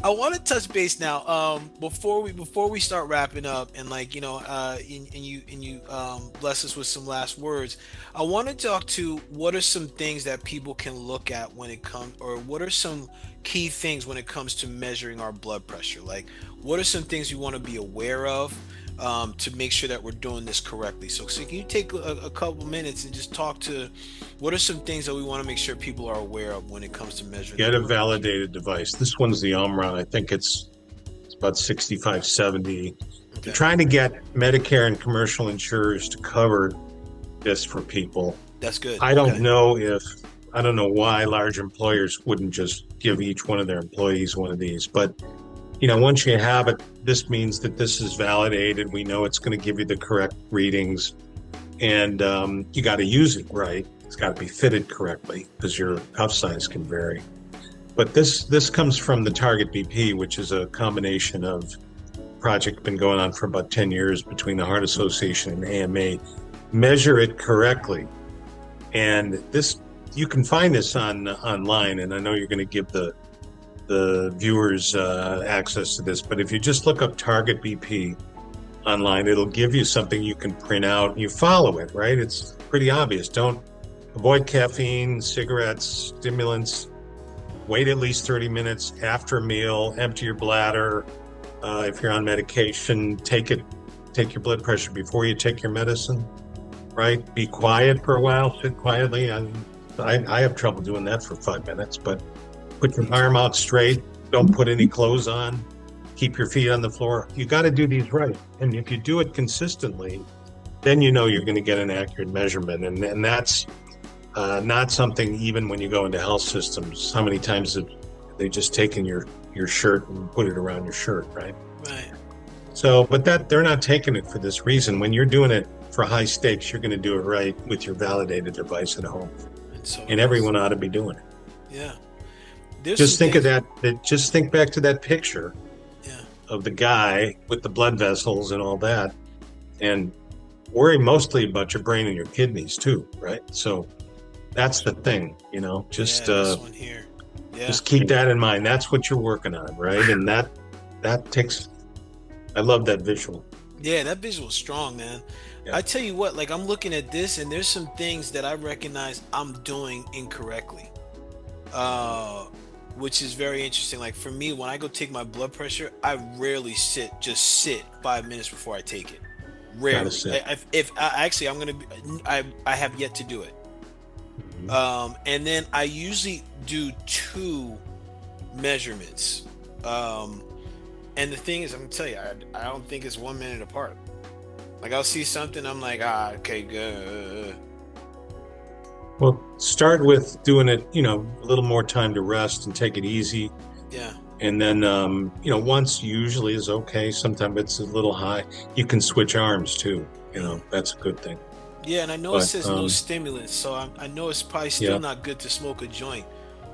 I want to touch base now. Before we start wrapping up, and bless us with some last words. I want to talk to what are some things that people can look at when it comes, or what are some key things when it comes to measuring our blood pressure. Like, what are some things we want to be aware of to make sure that we're doing this correctly? So can you take a couple minutes and just talk to what are some things that we want to make sure people are aware of when it comes to measuring their Get a blood pressure? validated device. This one's the Omron. I think it's about 65, 70. They're Okay, trying to get Medicare and commercial insurers to cover this for people. that's good. I don't Okay. know if I don't know why large employers wouldn't just give each one of their employees one of these, but once you have it, this means that this is validated. We know it's going to give you the correct readings, and you got to use it right. It's got to be fitted correctly because your cuff size can vary. But this comes from the Target BP, which is a combination of project been going on for about 10 years between the Heart Association and AMA. Measure it correctly. And this you can find this online, and I know you're going to give the viewers access to this, but if you just look up Target BP online, it'll give you something you can print out. You follow it, right? It's pretty obvious. Don't avoid caffeine, cigarettes, stimulants. Wait at least 30 minutes after a meal. Empty your bladder. If you're on medication, take your blood pressure before you take your medicine. Right? Be quiet for a while. Sit quietly. I have trouble doing that for 5 minutes, but put your Me arm too. out straight. Don't put any clothes on. Keep your feet on the floor. You got to do these right. And if you do it consistently, then you know you're going to get an accurate measurement. And that's not something, even when you go into health systems, how many times have they just taken your shirt and put it around your shirt, right? Right. So, but that they're not taking it for this reason. When you're doing it for high stakes, you're going to do it right with your validated device at home. And so And it is. everyone ought to be doing it. Yeah. There's some Just think of things. that. Just think back to that picture Yeah. of the guy with the blood vessels and all that, and worry mostly about your brain and your kidneys too, right? So that's the thing, Yeah. This one here. Yeah. just keep that in mind. That's what you're working on, right? And that takes. I love that visual. Yeah. That visual is strong, man. Yeah, I tell you what, like I'm looking at this, and there's some things that I recognize I'm doing incorrectly. Uh, which is very interesting. Like for me, when I go take my blood pressure, I rarely just sit 5 minutes before I take it. gotta Rarely. sit. If I, actually, I'm gonna be, I have yet to do it. Mhm. And then I usually do two measurements. Um, and the thing is, I'm gonna tell you, I don't think it's 1 minute apart. Like I'll see something, I'm like, okay, good. Well, start with doing it, a little more time to rest and take it easy. Yeah, And then, once usually is okay. Sometimes it's a little high. You can switch arms too. That's a good thing. yeah. And I know it But, says no stimulants, so I know it's probably still yeah. not good to smoke a joint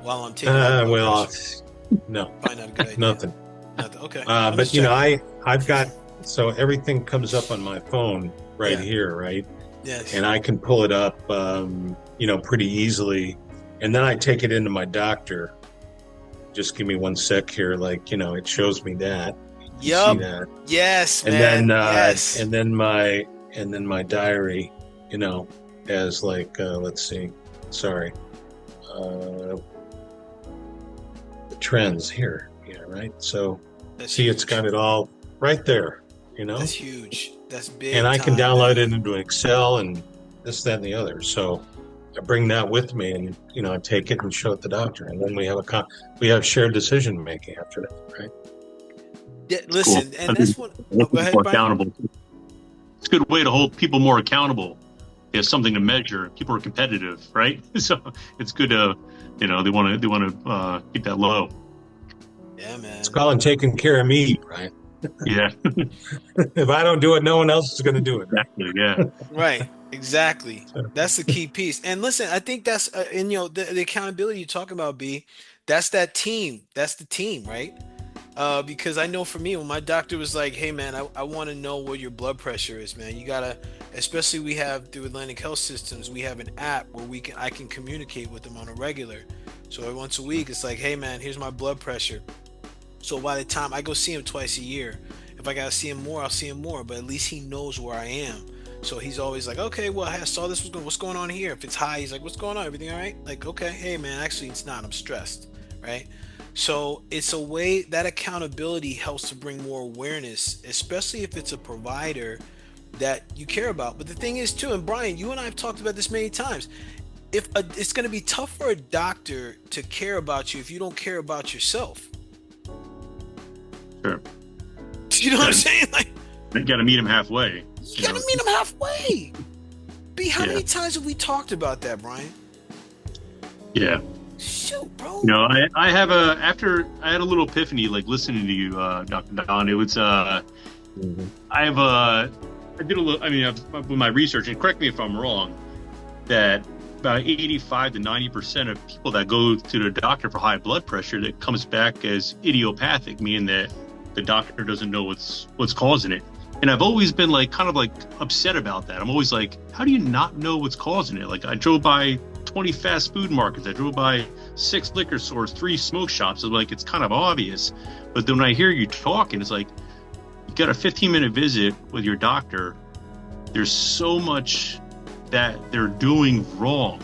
while I'm taking my blood Well, pressure. no, Probably not a good idea. nothing. Nothing. Okay, I'm But just checking. I've got so everything comes up on my phone right Yeah. here, right? Yes. And I can pull it up, pretty easily. And then I take it into my doctor. Just give me one sec here. Like, it shows me that. You can see Yup. that. Yes, And man. then, Yes. my diary, as like, let's see, sorry, uh, the trends here. Yeah, right. So That's see, it's huge. got it all right there. That's huge. That's And big I can time, download it man. into Excel and this, that, and the other. So I bring that with me, and I take it and show it to the doctor, and then we have shared decision making after that, right? Yeah, It's cool. listen, and I think that's what. Oh, hold go people ahead, more Brian. accountable. It's a good way to hold people more accountable. There's something to measure. People are competitive, right? So it's good to, they want to keep that low. Yeah, It's man. calling taking care of me, right? Yeah, If I don't do it, no one else is going to do it, right? exactly. Yeah, Right. Exactly. So, That's the key piece. And listen, I think that's and the accountability you're talking about, B. That's that team. That's the team, right? Because I know for me, when my doctor was like, "Hey, man, I want to know what your blood pressure is, man. You gotta." Especially we have through Atlantic Health Systems, we have an app where I can communicate with them on a regular. So every once a week, it's like, "Hey, man, here's my blood pressure." So by the time I go see him twice a year, if I gotta see him more, I'll see him more. But at least he knows where I am. So he's always like, okay, well, I saw this. What's going on here? If it's high, he's like, what's going on? Everything all right? Like, okay, hey man, actually it's not. I'm stressed, right? So it's a way that accountability helps to bring more awareness, especially if it's a provider that you care about. But the thing is too, and Brian, you and I have talked about this many times. It's going to be tough for a doctor to care about you if you don't care about yourself. Sure. You know what I'm saying? Like, You got to meet him halfway. you gotta meet them halfway. B, how Yeah. many times have we talked about that, Brian? Yeah. Shoot, bro. No, I have after I had a little epiphany, like listening to you, Dr. Don. It was, Mhm. I did a little, I mean, with my research, and correct me if I'm wrong, that about 85 to 90% of people that go to the doctor for high blood pressure, that comes back as idiopathic, meaning that the doctor doesn't know what's causing it. And I've always been like, kind of like upset about that. I'm always like, how do you not know what's causing it? Like, I drove by 20 fast food markets. I drove by 6 liquor stores, 3 smoke shops. I'm like, it's kind of obvious. But then when I hear you talking, it's like, you got a 15-minute visit with your doctor. There's so much that they're doing wrong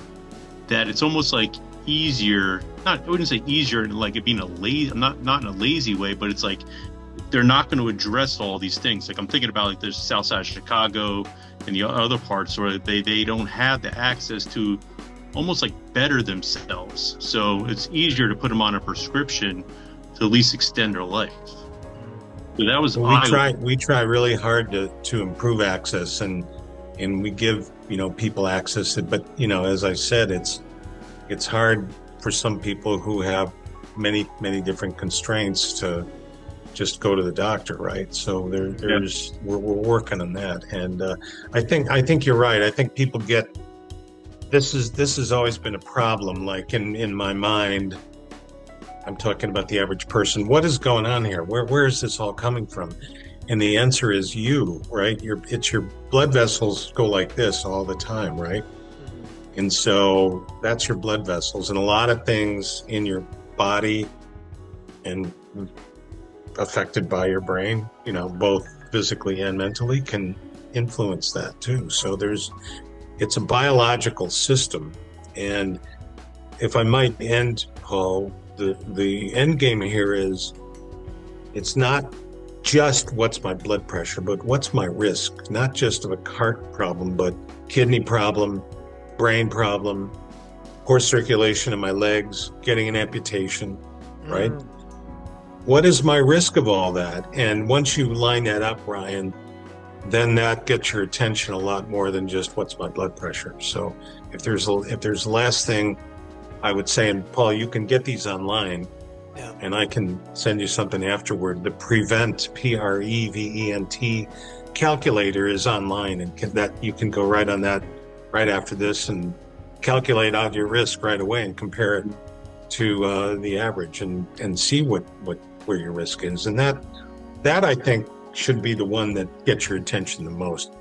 that it's almost like easier. I wouldn't say easier like it being a lazy, not in a lazy way, but it's like they're not going to address all these things. Like I'm thinking about like the south side of Chicago and the other parts where they don't have the access to almost like better themselves. So it's easier to put them on a prescription to at least extend their life. So that was Well, we try really hard to improve access, and we give people access. But as I said, it's hard for some people who have many different constraints to just go to the doctor, right? So we're working on that, and I think you're right. I think people get this has always been a problem. Like in my mind, I'm talking about the average person. What is going on here? Where is this all coming from? And the answer is you, right? It's your blood vessels go like this all the time, right? And so that's your blood vessels, and a lot of things in your body and affected by your brain, both physically and mentally, can influence that too. So it's a biological system. And if I might end, Paul, the end game here is it's not just what's my blood pressure, but what's my risk, not just of a heart problem, but kidney problem, brain problem, poor circulation in my legs, getting an amputation, right? What is my risk of all that? And once you line that up, Ryan, then that gets your attention a lot more than just what's my blood pressure. So if there's the last thing I would say, and Paul, you can get these online, Yeah. and I can send you something afterward. The Prevent, PREVENT calculator is online, and that you can go right on that right after this and calculate out your risk right away and compare it to the average and see where your risk is. And that I think should be the one that gets your attention the most.